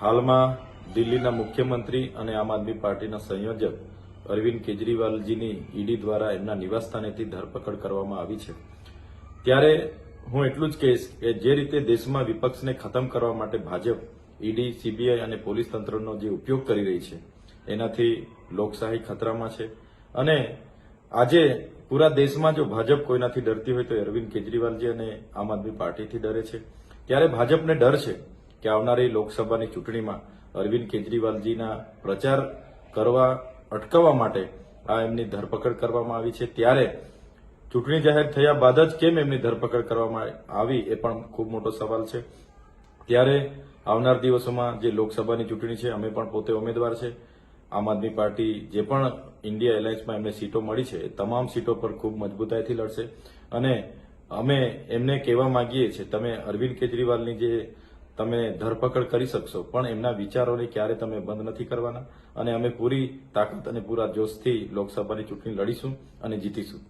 હાલમાં દિલ્હીના મુખ્યમંત્રી અને આમ આદમી પાર્ટીના સંયોજક અરવિંદ કેજરીવાલજીની ઈડી દ્વારા એમના નિવાસસ્થાનેથી ધરપકડ કરવામાં આવી છે। ત્યારે હું એટલું જ કહીશ કે જે રીતે દેશમાં વિપક્ષને ખતમ કરવા માટે ભાજપ ઈડી, સીબીઆઈ અને પોલીસ તંત્રનો જે ઉપયોગ કરી રહી છે એનાથી લોકશાહી ખતરામાં છે અને આજે પૂરા દેશમાં જો ભાજપ કોઈનાથી ડરતી હોય તો અરવિંદ કેજરીવાલજી અને આમ આદમી પાર્ટીથી ડરે છે। ત્યારે ભાજપને ડર છે કે આવનારી લોકસભાની ચૂંટણીમાં અરવિંદ કેજરીવાલજીના પ્રચાર કરવા અટકાવવા માટે આ એમની ધરપકડ કરવામાં આવી છે। ત્યારે ચૂંટણી જાહેર થયા બાદ જ કેમ એમની ધરપકડ કરવામાં આવી એ પણ ખૂબ મોટો સવાલ છે। ત્યારે આવનાર દિવસોમાં જે લોકસભાની ચૂંટણી છે અમે પણ પોતે ઉમેદવાર છે। આમ આદમી પાર્ટી જે પણ ઇન્ડિયા એલાયન્સમાં એમને સીટો મળી છે એ તમામ સીટો પર ખૂબ મજબૂતાઈથી લડશે અને અમે એમને કહેવા માંગીએ છીએ તમે અરવિંદ કેજરીવાલની જે તમે ધરપકડ કરી શકશો પણ એમના વિચારોને ક્યારે તમે બંધ નથી કરવાના અને અમે પૂરી તાકાત અને પૂરા જોશથી લોકસભાની ચૂંટણી લડીશું અને જીતીશું।